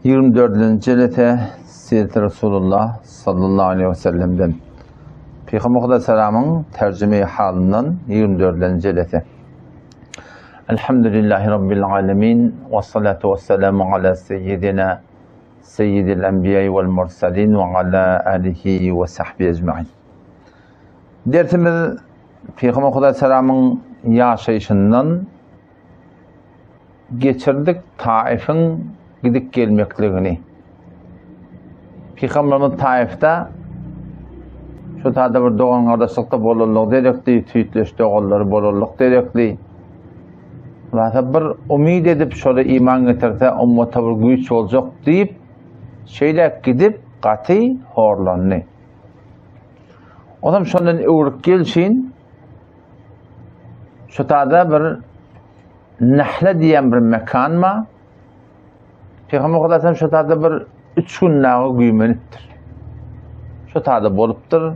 24. cilete Sirat-ı Resulullah sallallahu aleyhi ve sellem'den Peygamber Selam'ın tercüme-i halinden 24. cilete. Elhamdülillahi Rabbil alemin ve salatu ve selamu ala seyyidina seyyidil enbiyayı vel mursalin ve ala alihi ve sahbihi ecma'in. Dersimiz Peygamber Selam'ın yaşayışından geçirdik Taif'in gidip gelmekliğini. Peygamberimiz Taif'te şu tarzda bir doğan kardeşlikte bolurluk dedikli, tüytleşti oğulları bolurluk dedikli. Zaten bir umid edip şöyle iman getirse ummata bir güç olacak deyip şeyle gidip katı horlanını. O zaman şundan uğruk gelşin şu tarzda bir Nahle diyen bir mekan mı? Peygamber Aleyhisselam şu tarzda bir 3 günlüğü güymenittir. Şu tarzda boluptur.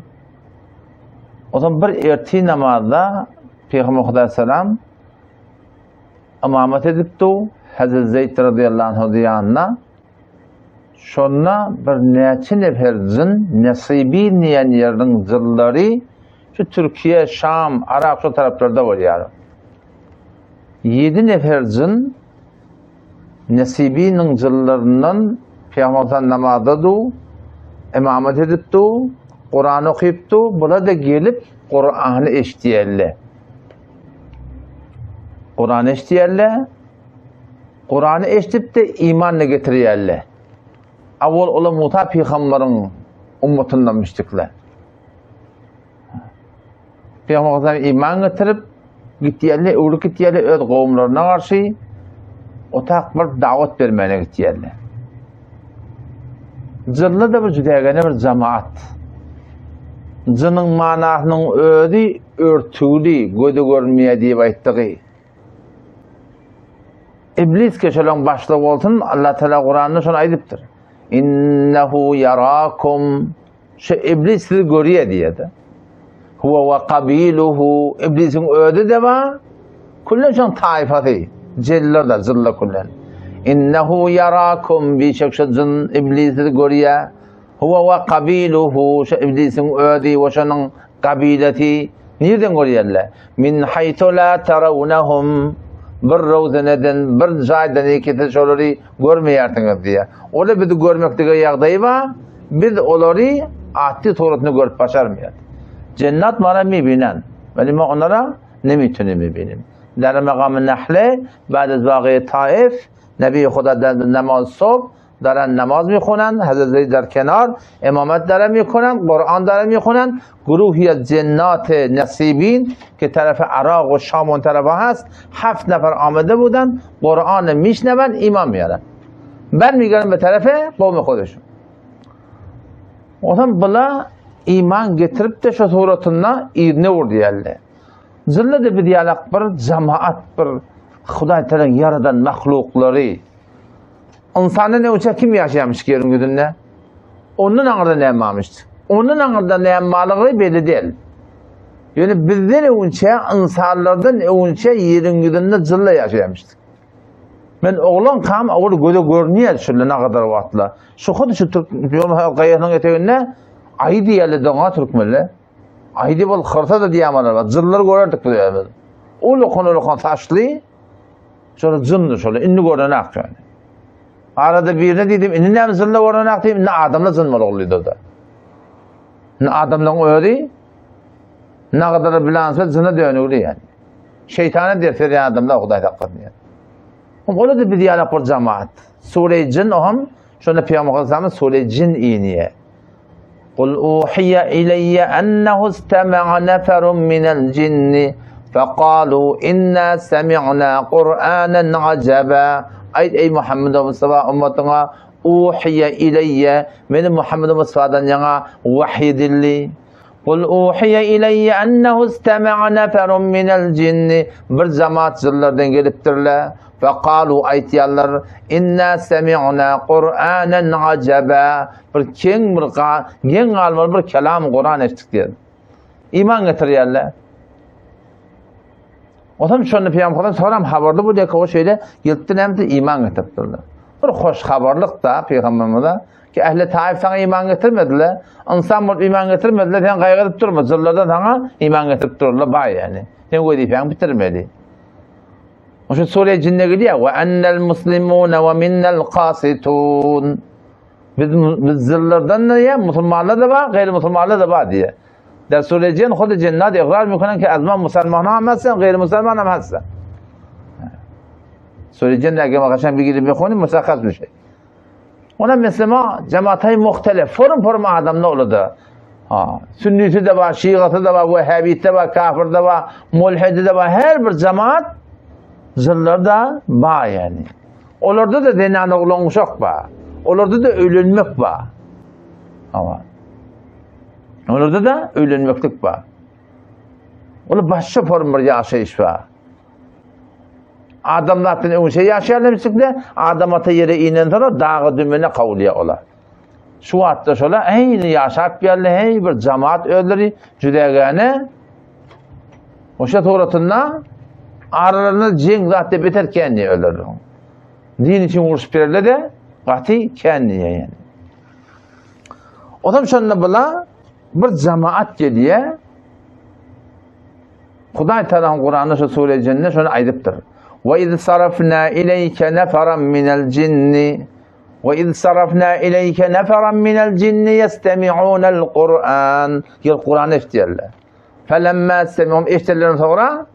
O zaman bir erti namazda Peygamber Aleyhisselam imamet edipti. Hazreti Zeyd radıyallahu anh diyanına şonna bir neçe neferzin nasibi niyen yerin zilleri şu Türkiye, Şam, Arap şu taraflarda var yani. 7 neferzin nasibinin zillerinin Peygamber namazdadı, imamet edipti, Kur'an okuyuptu, burada gelip Kur'an'ı eşitiyerler. Kur'an'ı eşitiyerler, Kur'an'ı eşitip de imanla getiriyerler. Avval ola Musa Peygamber'in ummatından müşrikler. Peygamber iman getirip gittiyerler, uğruk gittiyerler, öz kavimlerine karşı otak bir davet vermeye gittiyerler. Zırlı da bir cüdegene bir cemaat. Zının manasının ödü, örtülü, gödü görmeye diye ayttığı. İblis keşelen başlığı olsun, Allah Teala Kur'an'da şunu aydıptır. İnnehu yarakum. Şu iblis sizi görüyor diye de. Huve ve kabiluhu. İblisin ödü de var. Kullen şun taifatı. Celler da zilla kullen. İnnehu yarakum. Bir şekşe zın iblisi görüyor. Huve ve kabiluhu. Şu iblisin ödü ve şunun kabileti. Nereden görüyorlar? Min haytu la teravnehum. Bir rozaneden, bir zaydan ikisi şoları görmeyersiniz diye. Ola bizi görmekteki yağdayı var. Biz onları ahdi suretini görüp başarmıyor. Cennet bana mi binen? Benim onlara ne mi benim? در مقام نحله بعد از واقعه طائف نبی خدا در نماز صبح دارن نماز میخونن، حضرت زید در کنار امامت دارن میکنن، قرآن دارن میخونن. گروهی از جنات نصیبین که طرف عراق و شام اون طرف هست 7 نفر آمده بودن، قرآن میشنون، ایمان میارن، بر میگردن به طرف قوم خودشون. O zaman bula iman getirip de şu suratına iğne vurdu yerle. Zilli de bir diyalak bir cemaat bir Huday Teala'nın yaradan mahlukları. İnsanı ne uça kim yaşayamış ki yerin güdünde? Onun ağırda ne yapmamıştı? Onun ağırda ne yapmalığı belli değil. Yani bizden önce insanlardan önce yerin güdünde zilli yaşayamıştı. Ben oğlan kam ağır göde görünüyor şöyle ne kadar vatla. Şu kadar şu Türk gayenin eteğinde ayı diyelim dağına Türkmenle. Ayı bol kırta da diyamalar var. Zilleri görürdük bu diye. O lokon taşlı. Şöyle zındı şöyle. İnni görünek yani. Arada birine dedim. İnni ne zilli görünek diyeyim. Ne adamla zınmalı oluyordu da. Ne adamla öyle. Ne kadar bilansı zına dönüyordu yani. Şeytana derse yani adamla Huday takkatını yani. Ola da bir diyalog bir cemaat. Sure-i Cin oham. Şöyle Peygamber Aleyhisselam'ın Sure-i Cin iniye. قل أوحي إلي أنه استمع نفر من الجن فقالوا إنا سمعنا قرآنا عجبا. Ey Muhammed Mustafa ummatına أوحي إلي من Muhammed Mustafa'dan yana vahyedildi. قل أوحي إلي أنه استمع نفر من الجن. Bir cemaat zillerden geliptirler. فقالوا aytiyarlar inna semi'na Kur'anen acaba. Bir keng bir gen almalı bir kelam Kur'an eşittik diyor. İman getiriyorlar. O zaman şunu Peygamber soram haberdi bu diye o şeyle yılttın hem de iman getirdiler. Bir hoş haberlik da Peygamberimize ki ehli taif sana iman getirmediler. İnsan bulup iman getirmediler. Sen kaygıdıp durma. Zırlardan sana iman getirip dururlar. Bay yani. Sen vazifeni bitirmedi. O şu Suriye cinne gidiyor. Ve ennel muslimune ve minnel kasitun. Biz zırlardan ne ya? Müslümanlar da var, gayrimüslimler da var diye. Der Suriye cin, hudu cinnat ikrar mükenen ki azman Müslüman olmazsan, gayrimüslim olmazsan. Suriye cin ne kadar bir girip bir müsakat bir şey. Ona mesela cemaatay muhtelif, form adam ne oldu? Sünnisi de var, Şiatı da var, Vehhabisi de var, kafir de var, mulhidi de var. Her bir cemaat zırlar da var yani. Onlarda da denan oğlanmışak var. Onlarda da ölünmek var. Ama onlarda da ölünmeklik var. Onu başka form bir yaşayış var. Adamlardan o şey yaşayalımsın da adam ata yere inen sonra dağı dümene kavliye ola. Şu hatta şöyle aynı yaşap geldi hey bir cemaat öldürü cüdegane o şey toratında aralarında cenk zaten biter kendi öldürür. Din için uğraş birle de gati kendiye yani. Odam şunla bula bir cemaat geliyor. Huday Teala'nın Kur'an'da şu sure cennet şunu aydıptır. وَإِذْ صَرَفْنَا إِلَيْكَ نَفَرًا مِنَ الْجِنِّ وَإِذْ صَرَفْنَا إِلَيْكَ نَفَرًا مِنَ الْجِنِّ يَسْتَمِعُونَ الْقُرْآنِ Yıl Kur'an iftiyarlar. فَلَمَّا سَمِعُهُمْ iftiyarların sonra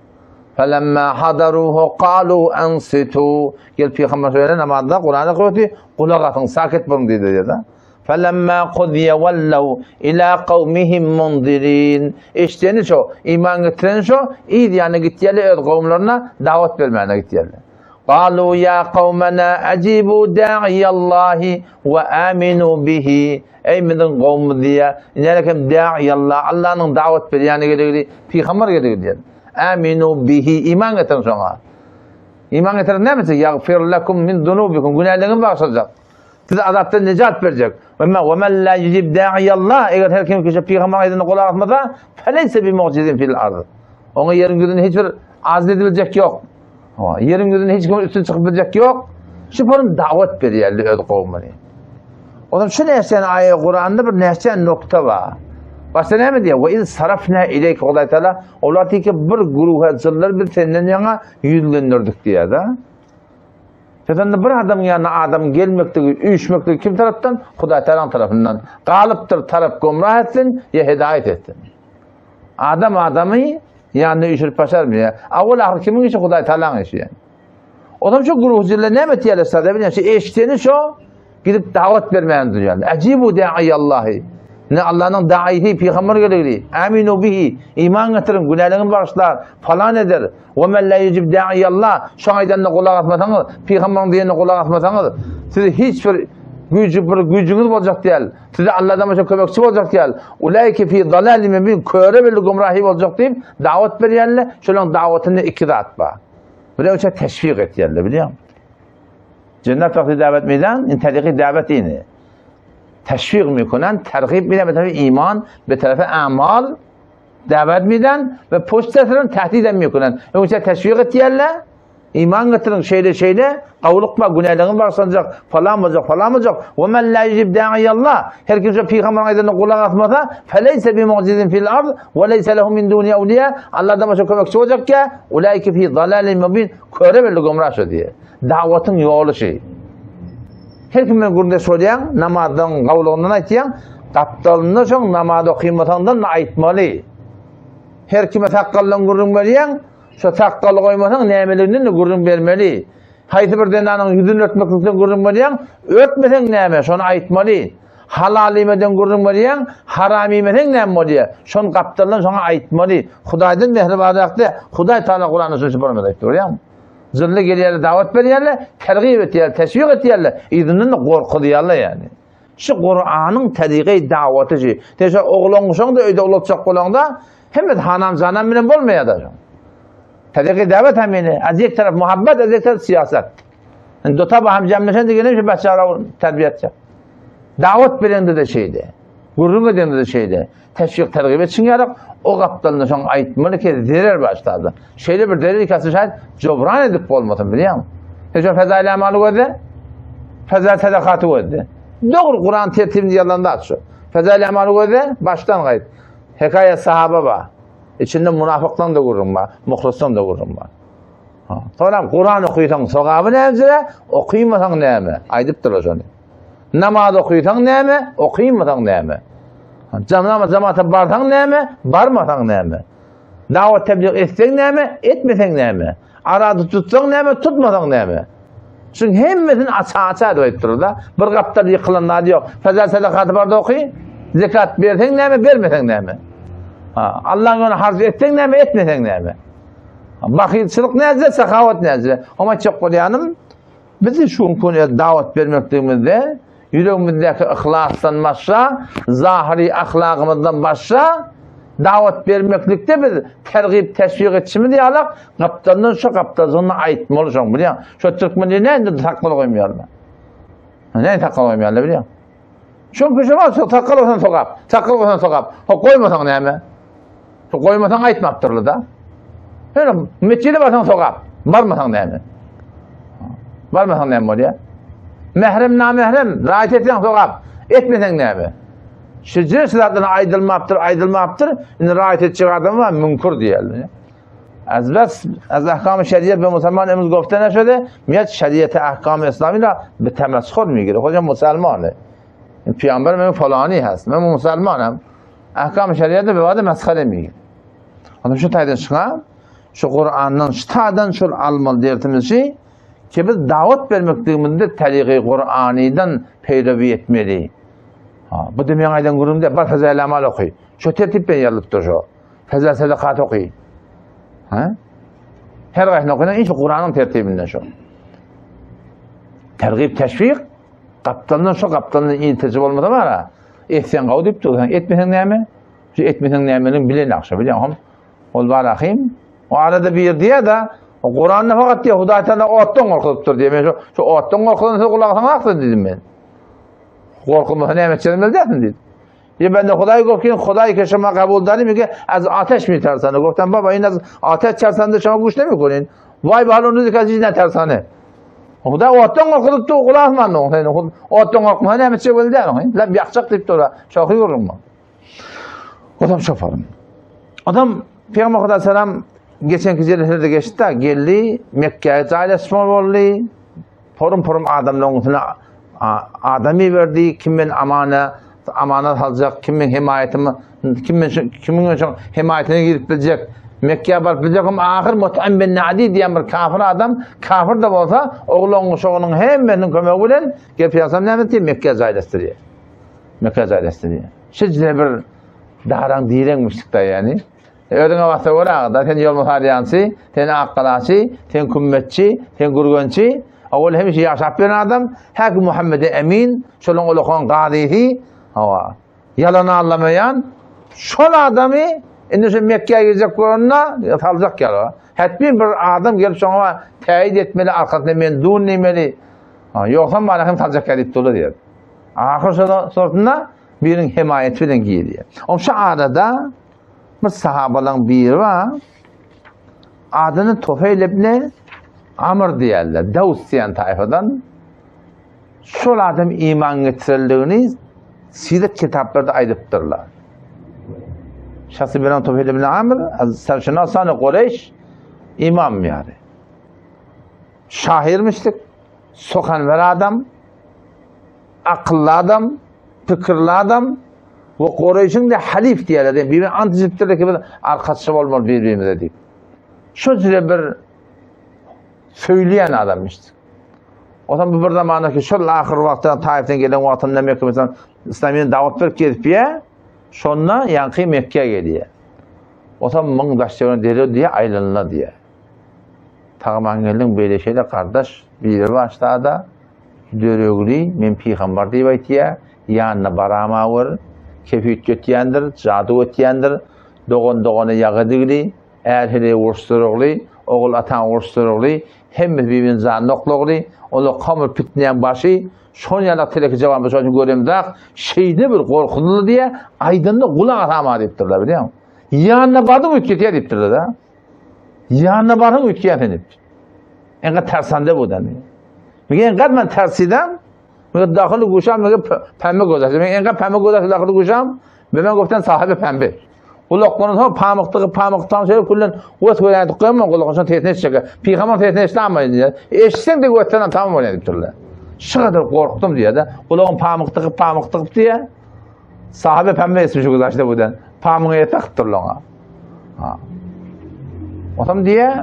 فَلَمَّا حَضَرُوهُ قَالُوا أَنْصِتُوا Yıl Peygamber söylenen namazda Kur'an'da kuvveti kulak atın, sakit bulun dedi ya. فَلَمَّا قُضِيَ وَلَّوْا إِلَى قَوْمِهِمْ مُنْدِرِينَ İşteni şu, iman getiren şu, iyi diyene gittiğiyle öz kavimlerine davet vermeyene gittiğiyle. قَالُوا يَا قَوْمَنَا أَجِيبُوا دَاعِيَ اللّٰهِ وَآمِنُوا بِهِ Ey midin kavmi diye, inerekem da'iyallah, Allah'ın davet veriyene gelir, Peygamber gelir. Aminu bihi, iman getirin sonra. İman getirin ne misin? يَغْفِرْ لَكُمْ مِنْ ذُنُوبِكُمْ Günahlarını bağışlayacak. Size azaptan necat verecek. وَمَنْ لَا يُجِبْ دَاعِيَ اللّٰهِ Eğer her kim ki Peygamber ayetine kulak atmasa فَلَيْسَ بِمُعْجِزٍ فِي الْأَرْضِ Ona yerin gözünde hiçbir azl edilecek yok. Yerin gözünde hiç üstün çıkabilecek yok. Şu form davet veriyor öz kavmine. O zaman şu nehsen ayet Kur'an'da bir nehsen nokta var. Başta ne mi diyor? وَاِذْ صَرَفْنَا اِلَيْكَ Allah Teala onlar ki bir gruh zırlar bir senden yana yüzlendirdik diye de. Zaten bir adamın yanına adam gelmekteki, uyuşmakteki kim taraftan? Huday Teala tarafından. Galıptır taraf gumrah etsin ya hidayet etsin. Adam adamı yanına uyuşup başarmıyor. Avul ahir kimin işi? Huday Teala'nın işi yani. O zaman şu gruhcuyla ne mi diyelim sadece biliyor musun? Eştiğini şu gidip davet vermeyendir yani. Acibu da'iyallahi. Ne Allah'ın da'ihi peygamber gelir. Aminu bihi. İman getirin. Günahlarını bağışlar. Falan eder. Ve men la yucib da'iyallah. Şu aydanına kulak atmasanız, peygamberin diyenine kulak atmasanız, size hiçbir gücünüz olacak değil. Size Allah'dan başka kömekçi olacak değil. Ulaike fi dalalim mübin. Köre belli gumrahi olacak deyip davet veriyenle şunun davetini ikide atma. Böyle o teşvik et yerle biliyor musun? Cennet vakti davet meydan, intediki davet yine. Teşvik mikunen, tergib miden bir tarafı iman, bir tarafı amal, davet miden ve postesirin tehdiden mikunen. Yoksa teşvik et yerle, iman getirin şeyle, kavluk var, günahlarını bağışlanacak, falan olacak. وَمَنْ لَا يُجِبْ دَاعِيَ اللّٰهِ Her kimse Peygamber'in ayetlerine kulak atmasa, فَلَيْسَ بِمُعْجِزٍ فِي الْأَرْضِ وَلَيْسَ لَهُ مِنْ دُونِهِ اَوْلِيَا Allah'dan başka kömekçi olacak ya, اُولَٰئِكَ فِي ضَلَالٍ مُبِينٍ Köre belli gumrah diye. Davetin yolu şey. Her kimden gurunda söyleyen, namazdan, kavluğundan aytayan, kaptalında son namazda kıymatından aytmalı. Her kime takkallan gurun veriyen, şu takkalı koymasan neymelerinden de gurun vermeli. Hayti bir denanın yüzünü örtmeklikten gurun veriyen, örtmesen neyme, şunu aytmalı. Halal imeden gurun veriyen, haram imeden neymeliyye. Şunu kaptallan şunu aytmalı. Huday'dan mehribadı akde, Huday Teala Kur'an'ı sözü bana aytı, görüyor musun? Zırlı geliyerle, davet veriyerle, tergib etiyerle, teşvik etiyerle, izinden de korku diyerle yani. Şu Kur'an'ın tediği daveti şey. Teşvik oğlanmışan da öyle olacak olan da, hem de hanam zanam bile olmayacak. Tediği davet hemini, aziyek taraf muhabbet, aziyek taraf siyaset. Yani dota baham cemleşen de gelmiş, başara terbiye edecek. Davet verende de şeydi, gurur edende de şeydi. Teşvik tergib etsin yarak, o kaptanına son aytmalı ki derer başladı. Şeyle bir derer ikası şahit cobran edip olmasın biliyor musun? Teşvik fezayla amalı gördü. Fezel sedakatı koydu. Doğru Kur'an tertibini yalandı açıyor. Fezel emalı koydu, baştan kayıt. Hikaye sahaba var. İçinde münafıktan da kurum var, muhlistan da kurum var. Sonra Kur'an okuysan sokabı neyse, okuymasan neyme? Aydıptır o sonra. Namaz okuysan neyme? Okuymasan neyme? Cemaate barsan neyme? Barmasan neyme? Davet tebliğ etsen neyme? Etmesen neyme? Aradı tutsan neyme? Tutmasan neyme? Çünkü hemmetin açığa doyutturur da. Bir kaptar yıkılanlar yok. Fezel sedakatı barda okuy. Zekat versen neyme? Vermesen neyme? Allah'ın onu harcı etsen neyme? Etmesen neyme? Bakıyçılık neyse, sakavat neyse. Ama çok koruyanım, bizi şu konuya davet vermekliğimizde, yüreğimizdeki ihlastan başla, zahiri ahlakımızdan başla, davet vermeklikte biz tergib, teşvik etçimi diyalak, kaptandan şu kaptanına ait mi olacağım biliyor musun? Şu Türkmenliği ne takılı koymuyorlar? Ne takılı koymuyorlar biliyor musun? Çünkü şu var, takılı olsan sokap, takılı olsan sokap. Koymasan ne mi? Koymasan aytmaptırlı da. Öyle mescide basan sokap, varmasan ne mi? Varmasan ne mi oluyor? Mehrem namehrem, rahat etsen sokap, etmesen ne mi? Şecre sıratlarına aydılmaptır, yani rahat edecek adam var, münkur diyelim. Az ahkam-ı şeriyet ve Müslüman emuz gofte neşede, miyet şeriyet ahkam-ı İslami'la bir temessür miygirir. Hocam Müslümanı. Peygamber ben falani hست. Ben Müslümanım. Ahkam-ı şeriyette bir vade meskhale miygirir. Onun şu taydan çıkan, şu Kur'an'dan, şu taydan şu almalı dertimiz şey, ki biz davet vermekliğimizde tarihi Kur'an'dan peyrevi etmeli. Bu demeyen aydan kurumda, bar fezel amal okuy. Şu tertiple yalıptır şu. Fezel sedakat okuy. Her gayet okuyun, hiç Kur'an'ın tertibinden şu. Tergib, teşvik, kaptandan şu kaptandan iyi tecrübe olmadı var ha. Etsen kavu deyip dursan, etmesen neyme? Şu etmesen neymenin bilen akşam, biliyor musun? Ol var akıyım. O arada bir diye de, o Kur'an'da fakat diye, Huda Teala ottan korkuluptur diye. Şu ottan korkulunsa kulağına aksın dedim ben. Korkulmasa neymet çelimel dersin dedim. Ben de Huda'yı korkuyum, Huda'yı keşema kabul dedim ki, az ateş mi tersane? Korktan baba, yine ateş çarsan da şama kuş demiyor koyun. Vay be halonu dikkaçı tersane. Huda ottan korkuluptur, kulağına mı? Ottan korkmasa neymet çelimel derim. Lan bir yakacak deyip de çok iyi vururum ben. Adam şoförüm. Adam, Peygamber Aleyhisselam geçen geceleri geçti de geldi Mekke'ye ailesi oldu. Porum adamların adamı verdi. Kimin amanet alacak, kimin himayetini, kimin himayetine girip bilecek. Mekke'ye varıp bilecek ama ahir Mut'im bin Adi diyen bir kafir adam, kafir de olsa oğlunun şoğunun hemenin kömeğiyle gelip Peygamber Aleyhisselam Mekke'ye ailesi diye. Mekke'ye ailesi diye. Şöyle bir daran direnmiştik da yani. Ödün avasta orada, ten yol muhariyansı, ten akkalası, ten kummetçi, ten gurgonçi. Avul hemişi yaşap bir adam, Hak Muhammed-i Emin, şolun uluğun qadihi, yalanı anlamayan, şol adamı, indi Mekke'ye girecek kurununa, salacak ya. Hiçbir bir adam gelip sonra teyit etmeli, arkasında mendun nemeli. Yoksa bana hem salacak gelip dolu diyor. Ahir sorduğunda birinin himayeti bilen giyiyor. O şu arada, bir sahabaların biri var, adını Tufeyl ibn Amr diyorlar, Davus diyen tayfadan. Şol adam iman getirildiğini siret kitaplarda aydıptırlar. Şahsi bilen Tufeyl ibn Amr, Serşinasan-ı Kureyş, imam yani. Şahirmiştik, sokanver adam, akıllı adam, fikirli adam, ve Kureyş'in de halif diyorlar. Birbirine antiziptirlik gibi arkadaşı olmalı birbirimize deyip. Şu süre bir söyleyen adammıştı. O zaman bir zamanda ki şu ahir vaktidan Taif'ten gelen vaktidan Mekke'ye mesela İslamiyet'in davet verip gelip ya, sonra yankı Mekke'ye geliyor. O zaman mın daşçılarını deriyor diye ayrılına diye. Tağman geldim böyle şeyle kardeş biri başta da dörüğülü men peygamber diye baytiye yanına barama var. Kefiyet ötüyendir, cadu ötüyendir, doğan yağı digli, erhili uğursturuğlu, oğul atan uğursturuğlu, hem birbirini zannokluğlu, onu kamur pitneyen başı, son yana teleki cevabı çocuğun göremde, şeyde bir korkunlu diye, aydınlık kulak atama deyiptirler biliyor musun? Yanına bardım ülketiye deyiptirler da. Yanına bardım ülketiye deyiptirler. En kadar tersande bu deniyor. En kadar ben tersiden, Mene daxili guşam mene pembe gözası. Men enqa pembe gözası daxili guşam. Ben goftan sahibi pembe. Kulaklarını sonra pamuktan şöyle kullan ot böyle koyma kulaklarını tetne çıkar. Peygamber tetne İslam'ı diye. Eşsen de götüren tamam öyle diptirler. Şu kadar korktum diye de kulağım pamuk diye. Sahibi pembe ismi şu kadar işte buradan. Pamuğa taktırlar ona. Ha. Otam diye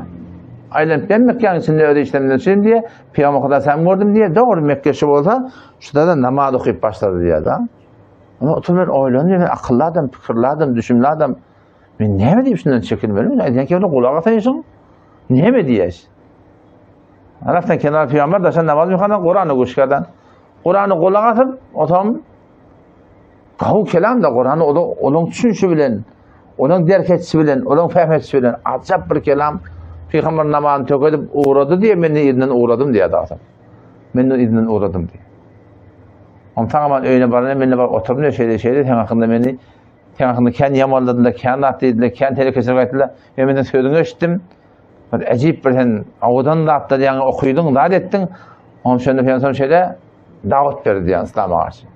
aylan ben Mekke'nin içinde öyle işlemler için diye Peygamber kadar sen gördüm diye doğru Mekke'si olsa şurada da namaz okuyup başladı diye de. Ama oturmuyor oylanıyor, akıllı adam, fikirli adam, düşünmeli adam. Ben ne mi diyeyim şundan çekinmedim? Neden ki onu kulağa atıyorsun? Ne mi diyeceğiz? Araftan kenar Peygamber da sen namaz yıkadan, Kur'an'ı kuşkadan. Kur'an'ı kulağa atıp, otam kavu kelam da Kur'an'ı onun düşünüşü bilen, onun derketçisi bilen, onun fehmetçisi bilen, acayip bir kelam. Peygamber namazını tök edip uğradı diye, ben de izinden uğradım diye adam. Ben de izinden uğradım diye. Tamamen öyle barına benimle bak oturmuyor şeyde ten hakkında beni ten hakkında kendi yamarladılar, kendi attıydılar, kendi telekesine koydular. Benden sözünü açtım. Bir acayip bir sen avudan da attı yani okuyudun, da ettin. Onun şöyle peygamber şeyde davet verdi yani İslam'a karşı.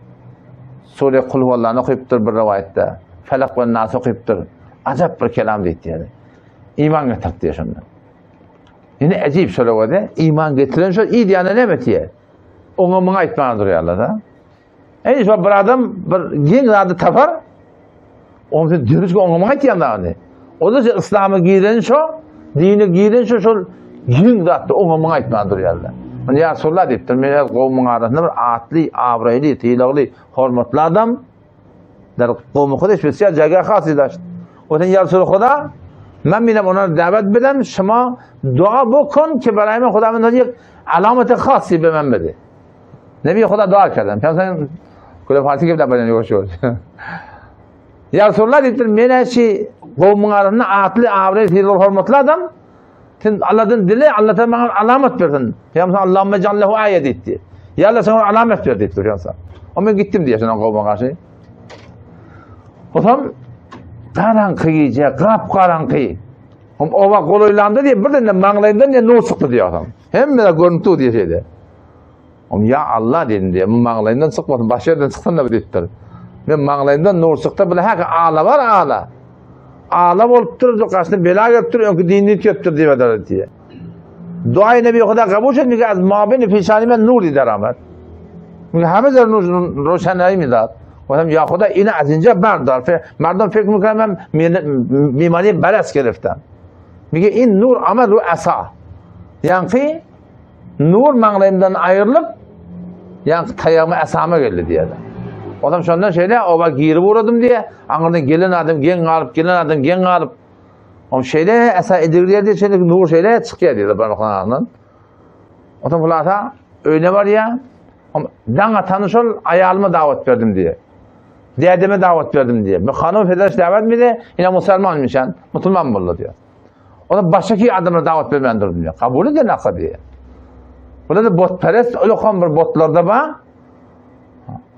Sure Kul Huvallahu okuyuptur bir rivayette. Felak ve Nas okuyuptur. Acayip bir kelam dedi yani. İman getirdi diye şundan. Yine acayip şöyle vardı. İman getiren şu iyi diyene ne betiye? Onu bana aytmana duruyorlar da. Yani şu bir adam bir gen adı tapar. Onun için dürüst olmamak aytyanlarını. O da İslam'ı giyilen şu, dini giyilen şu gen adı olmamak aytmana duruyorlar. Yani ya Resulullah deyiptir. Men kavmin arasında bir atli, abrayli, tiyilagli, hormatlı adam. Der kavmi Xuda spesial jaga khas edashdi. O yüzden ya Resulullah ben bile ona davet bedem şuma dua bukun ki برای خدا من یک علامت خاصی به من بده. نبی خدا دعا کردم. مثلا کل فارسی که بدن یوش شد. Ya Resulullah dedim mene şey kavmin arasında atlı abrayli tiyilagli hormatlı adam. Allah'ın dili Allah'tan bana alamet verdin. Peygamber Allahümme ceallehu ayet etti. Ya Allah sana alamet verdi etti Peygamber. Ama gittim diye sana kavme karşı. O zaman karanlık iyice, karanlık. O vakit koluylandı diye birden de mağlayından diye nur çıktı diyor adam. Hem de görüntü diye şeyde. Ya Allah dedim diye mağlayından çıkmadım. Başka yerden çıktın da dedi. Ben mağlayından nur çıktı. Böyle her ağla var ağla. Ağlam olup durur, karşısında bela gelip duruyor ki dinini köptür diye. Duayı Nebi o kadar kabul etmiyor ki az mabini fişanime nur diye rahmet. Hamize nur roşanayı mı dar? O zaman ya Xuda ini az ince berdar. Merdum fikr میکنم بیماری برس گرفتم. میگه این nur ama رو asa. Yani nur mağlayından ayrılıp yani tayağıma asama geldi diye. O zaman şundan şeyle ova girip uğradım diye anında gelen adam gen alıp o şeyle asa edirdiye diye şeyle nur şeyle çıkıyor diye parmaklarından. O zaman bulata öyle var ya dana tanışol ayağıma davet verdim diye. Dedeme davet verdim diye. Bir hanım federş davet mi de yine Müslümanmışan, Müslüman buldu diyor. O da başka adamlara davet vermendir diyor. Kabul edin akı diye. Burada da botperest öyle kan bir botlarda var.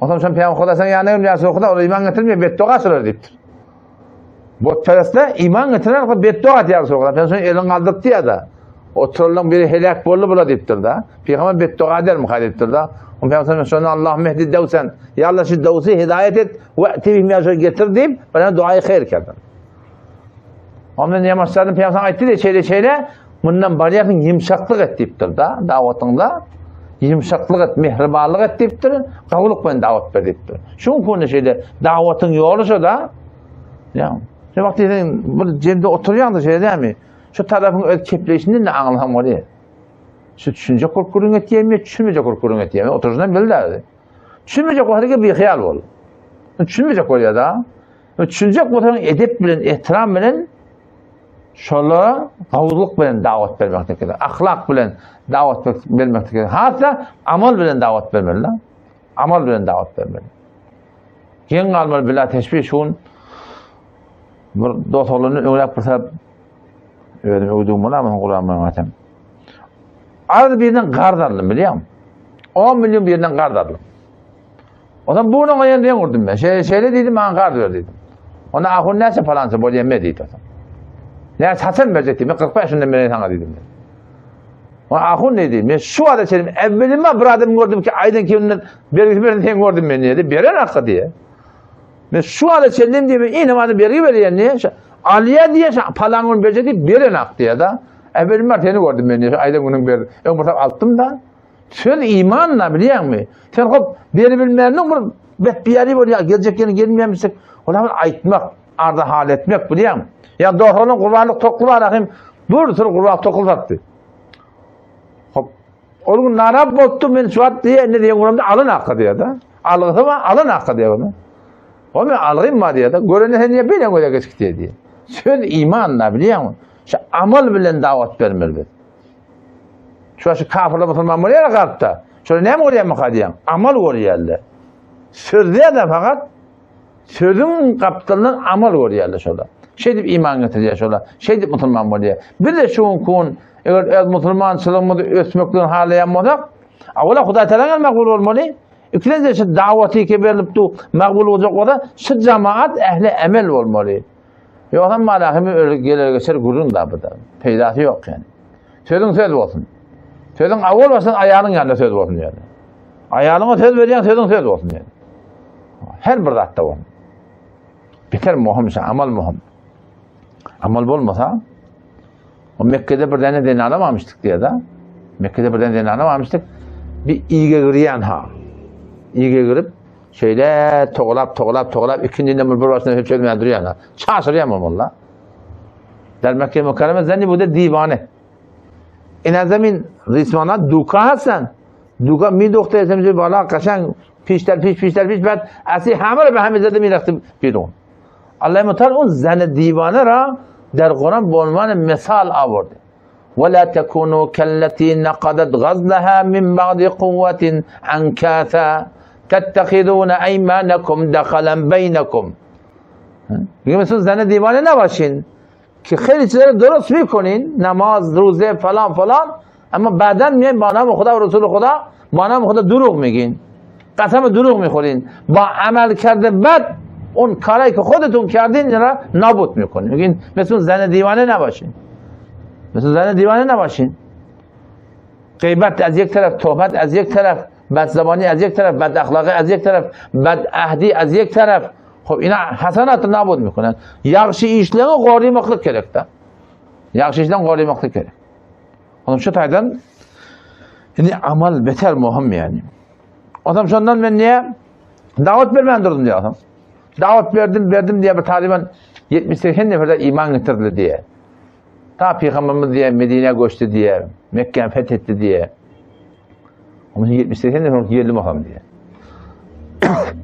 O zaman sen Peygamber Xuda sen yanayım ya Xuda o iman getirmiyor beddua söyler deyiptir. Botperestler iman getiren beddua diyor Xuda. Ben sonra elin kaldırdı ya da. O trollun biri helak bollu bula deyiptir da. Peygamber beddua eder mi deyiptir da. O Peygamber sonra Allah mehdi devsen. Ya Allah şu devsi hidayet et ve tevhim ya getir deyip bana duayı hayır kerdin. Ondan yamaçlardan Peygamber ayetti de şeyle bundan bari yakın yumuşaklık et deyiptir da davetinde. Yumuşaklık et, mehribanlık et deyiptir. Kavuluk ben davet ver deyiptir. Şunun konu şeyde davetin yoluşu da ya şu vakti bu cemde oturuyan da şey değil mi? Şu tarafın öz kepleşinden de anlamam oluyor. Şu düşünce korkurun et yemiyor, düşünmeyecek korkurun et yemiyor. Oturuşundan bilirlerdi. Düşünmeyecek korkurun bir hayal ol. Düşünmeyecek oluyor da. Düşünecek korkurun edep bilen, ihtiram bilen şöyle kavuzluk bilen davet vermektedir. Ahlak bilen davet vermektedir. Hatta amal bilen davet vermeliler. Amal bilen davet vermeliler. Gen kalmalı bila teşbih şun bir dostluğunun öğrenip bir öyle uyduğumu ama Kur'an'ı anlatayım. Arada birinden kardardım biliyor musun? 10 milyon birinden kardardım. O zaman bunun ayağını vurdum ben. Şeyle dedim bana kar ver dedim. Ona ahun neyse falansa böyle yeme dedi. Ne satın verecektim. 45 yaşında beri sana dedim. Ahun dedi. Men şu ada çelim. Evvelime bir adam gördüm ki aydan kimden belgisi ben gördüm ben dedi. Beren hakkı diye. Men şu ada çelim diye yine bana belge veriyor niye? Aliye diye palanın becedi beren hakkı diye da. Evvelime seni gördüm ben diye. Aydan günün bir ön burada alttım da. Sen imanla biliyor musun? Sen hop beri bilmeyenin bir yeri var ya gelecek yeni gelmeyemişsek onu aytmak, arda hal etmek biliyor musun? Ya doğrunun kurbanlık toklu var akım. Bir sürü kurbanlık toklu sattı. Hop. Onun narap bottu men suat diye ne diye kuramda alın hakkı diye da. Alın ama alın hakkı diye onu. O men alayım mı diye da. Görene niye böyle böyle geçik diye. Sen imanla biliyor musun? Şu amal bilen davet vermeli biz. Şu kafirle Müslüman mı ya kalpta? Şöyle ne mi oraya mı kadiyan? Amal oraya. Sözde de fakat sözün kaptanından amal oraya şöyle. Şey deyip iman getiriyor şöyle. Şey deyip Müslüman oluyor. Bir de şu kun eğer Müslümançılığımızı ösmekliğin hale yapmadık. Avvela Huday Teala'nın makbul olmalı. İkincisi şu daveti ki verilip de makbul olacak o da şu cemaat ehli emel olmalı. Yoksa malahimi öyle gelir geçer gururun da burada. Peydası yok yani. Sözün söz olsun. Sözün avval olsun ayağının yanında söz olsun yani. Ayağına söz vereceksin sözün söz olsun yani. Her bir datta olsun. Biter muhim ise amal muhim. Amal olmasa o Mekke'de bir tane deni alamamıştık diye da Mekke'de bir tane deni alamamıştık. Bir iğge giriyen ha. İğge girip şöyle toğlap ikinci nemur bir başına hep çözmeye duruyor ha. Şaşırıyamam valla. Der Mekke Mükerreme zanni bu da divane. İnazamin rismana duka hasan. Duka mi doktor esemci bala kaşan piş ben asi hamle به همه زده میرفتیم بیرون الله متعال اون زن دیوانه را در قرآن به عنوان مثال آورده ولا تكونوا كالتي نقضت غزلها من بعد قوة أنكاثا تتخذون أيمانكم دخلا بينكم. Mesela zane divane ne başın? Ki خیلی چیزا درست میکنین نماز روزه falan ama بعداً میایین با نام خدا و رسول خدا با نام خدا دروغ میگین. قسم دروغ میخورین با عمل کرده بد اون کاری که خودتون کردین را نابود میکنین. میگین مثل زن دیوانه نباشین. مثل زن دیوانه نباشین. غیبت از یک طرف، تهمت از یک طرف، بدزبانی از یک طرف، بد اخلاقی از یک طرف، بد عهدی از یک طرف. خب اینا حسنات نابود میکنن. Yaxşı işlerini gayrimaklık gerekti. Yaxşı işlerini gayrimaklık gerek. Onun şu taydan yani amal beter muhim yani. Adam şundan ben niye davet vermeyen durdum diye adam. Davet verdim diye bir Taliban 70-80 neferde iman getirdi diye. Ta Peygamberimiz diye Medine'ye göçtü diye. Mekke'yi fethetti diye. Ama 70-80 nefer yerli adam diye.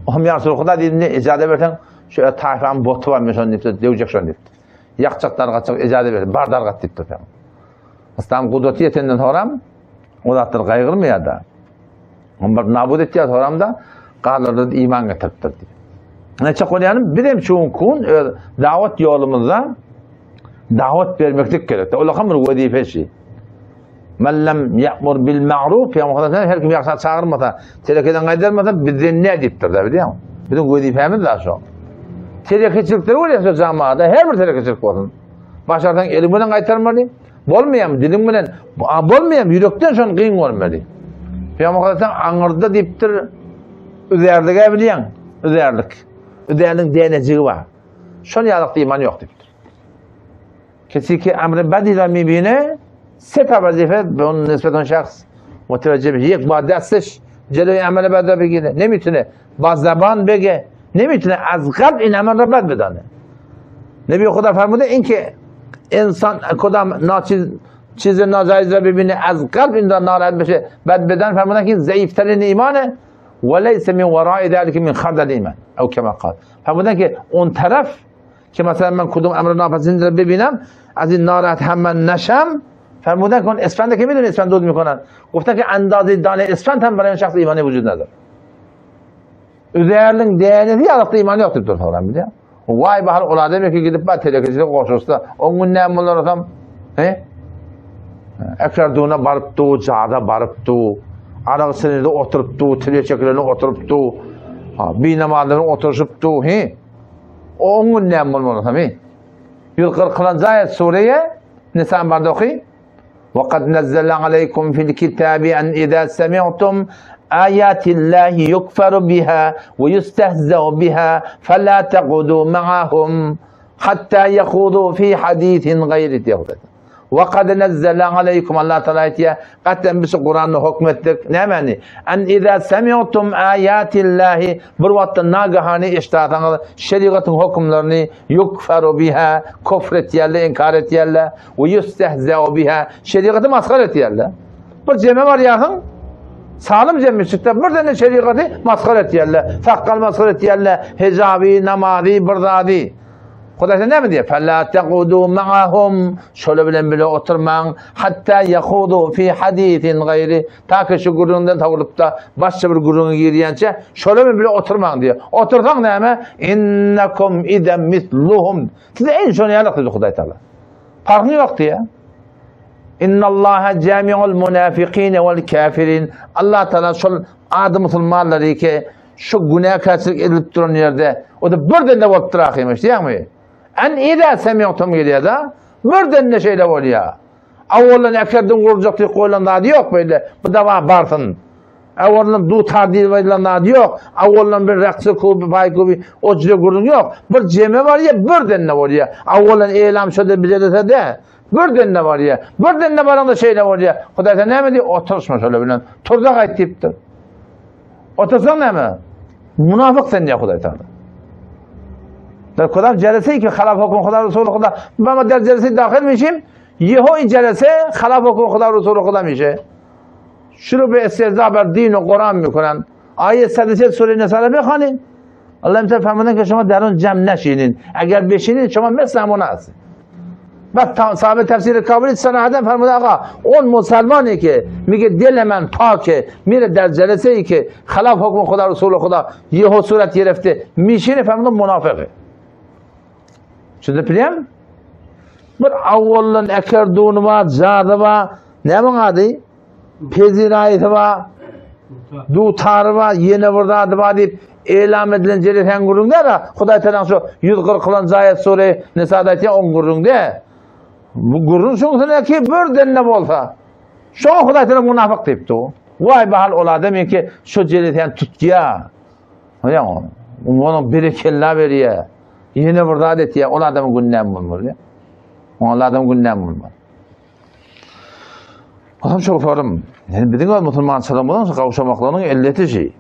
Oğlum ya Resulullah dedim ne icade versen şöyle tayfan botu var mesela nefret devecek şöyle nefret. Yakacaklar kaçacak icade verin. Bardar kat deyip tutuyor. Aslan kudreti yetenden horam o da kaygırmıyor da. Onlar nabud ettiği horamda kalırdı iman getirttir diye. Ne çok olayalım bir de çoğun kun davet yolumuzda davet vermeklik gerekti. O lakamır vazifesi. Men lem ya'mur bil ma'ruf ya muhtemelen her kim yaksa çağırmasa, telekeden kaydırmasa bizden ne ediptir da biliyor musun? Bizim vazifemiz de şu. Telekecilikleri var ya camiada her bir telekecilik olsun. Başardan elimden kaytarmalı. Bolmayam dilimden bolmayam yürekten şun kıyın olmalı. Peygamber anırda deyiptir üzerliğe biliyorsun. Üzerlik deneciği var. Şun yalıkta iman yok deyiptir. Kesinlikle emri bedile mibine سه وظیفه به اون نسبت اون شخص متوجه بشه. یک با دستش جلوی عمل بد را بگیره نمیتونه با زبان بگه نمیتونه از قلب این عمل را بد بدانه. نبی خدا فرموده این که انسان کدام چیز ناجایز را ببینه از قلب این را ناراحت بشه بد بدن فرمودن که این ضعیفترین ایمانه وليس من وراء ذلك من خردل ایمان او کما قال. فرمودن که اون طرف که مثلا من کدوم امر ناپسند را ببینم از این ناراحت هم من نشم فرمودن کن اسفنده که میدونی اسفند دود میکنن گفتن که اندازه دانه اسفند هم برای این شخص ایمانی وجود نداره. Üzerinin değerli yalıkta imanı yoktur diyor falan biliyor. Vay bahar ola demek ki gidip ben telekecilik koşusta on gün ne bunlar adam ekradığına barıptı, cağda barıptı, arak sinirde oturuptu, teleçeklerine oturuptu, bir namazlarına oturuşuptu. On gün ne bunlar adam. Yıl kırkılan zayet sureye Nisan barda okuy. وَقَدْ نَزَّلَ عَلَيْكُمْ فِي الْكِتَابِ أَنْ إِذَا سَمِعْتُمْ آيَاتِ اللّٰهِ يُكْفَرُ بِهَا وَيُسْتَهْزَأُ بِهَا فَلَا تَقْعُدُوا مَعَهُمْ حَتَّى يَخُوضُوا فِي حَدِيثٍ غَيْرِهِ. وَقَدْ نَزَّلَ عَلَيْكُمْ Allah Teala ayetiye katten biz Kur'an'ı hükmettik. Ne mani? En izâ semi'tum âyâtillâhi bir vatta nagahani iştahatanı şeriatın hükümlerini yukferu biha kufret yerle, inkar et yerle ve yustehze'u biha şeriatı maskar et yerle. Bir cemme var yakın sağlam cemmişlikte bir tane şeriatı maskar et yerle. Fakkal maskar et yerle. Hicabi, namazi, birdadi. Kudaysa ne mi diyor? فَلَا تَقُودُوا مَعَهُمْ şöyle bile oturmayın. hatta yahudu fi hadithin gayri. Ta ki şu gururundan tavırıp da başka bir gururunu giriyence şöyle bile oturmayın diyor. Otursan ne mi? İnnekum idem misluhum. Size en son yanık dedi Kuday Teala. Farkı yok diyor. İnnallâhe cami'ul münâfikîne vel kâfirin. Allah Teala şu adı Müslümanları ki şu günah karşılık edilip duran yerde o da birden de olup durakıymış değil mi? En idâ semi'tum geliyor da birden de şeyle oluyor. Avvallan ekerdin kuracaklığı koyulan adı yok böyle. Bu da var bartın. Avvallan du tadil verilen adı yok. Avvallan bir raksı kubi, pay kubi, o cüce kurun yok. Bir ceme var ya birden de oluyor. Avvallan eylem şöyle bize de birden de var ya. Birden de var da şeyle oluyor. Kudaysa ne mi diyor? Oturuşma şöyle bilen. Turda kayıt deyiptir. Otursan ne mi? Münafık sen diye Kuday Teala. Kudam celese ki halaf hükmü Kuday Resulü Kuday. Ben der celese dahil mişim. Yeho celese halaf hükmü Kuday Resulü Kuday mişe. Şunu bir estezâber din-i Kur'an mikunan. Ayet sadiset sure nesale mekhanin. Allah'ım sen fehmeden ki şuma derun cem neşinin. Eğer beşinin şuma mesela münasip. Bak sahabe tefsiri kabul et sana adam fermada ağa. On Müslümanı ki mige dilemen ta ki mire der celese ki halaf hükmü Kuday Resulü Kuday. Yeho suret yerefti. Mişini fermada münafıkı. Şimdi bileyim? Bir avvallan ekerduğunu var, zadı var. Ne mi adı? Pezirayeti var. Dutarı var. Yine burada adı var deyip eylem edilen celeten kurun der ya. Kuday Teala şu 140 kılan zayet sure nesadayet ya 10 kurun de. Bu kurun şunsun ki bir denle olsa. Şu Kuday Teala münafık deyipti o. Vay bahal ola demin ki şu celeten tutkiya. Onun berekella veriyor. Yine burada adet ya, o adamın gündem bulmur ya. O adamın gündem bulmur. Adam çok sorum. Yani bildiğin gibi Müslüman çalamadan sonra kavuşamaklarının illeti şey.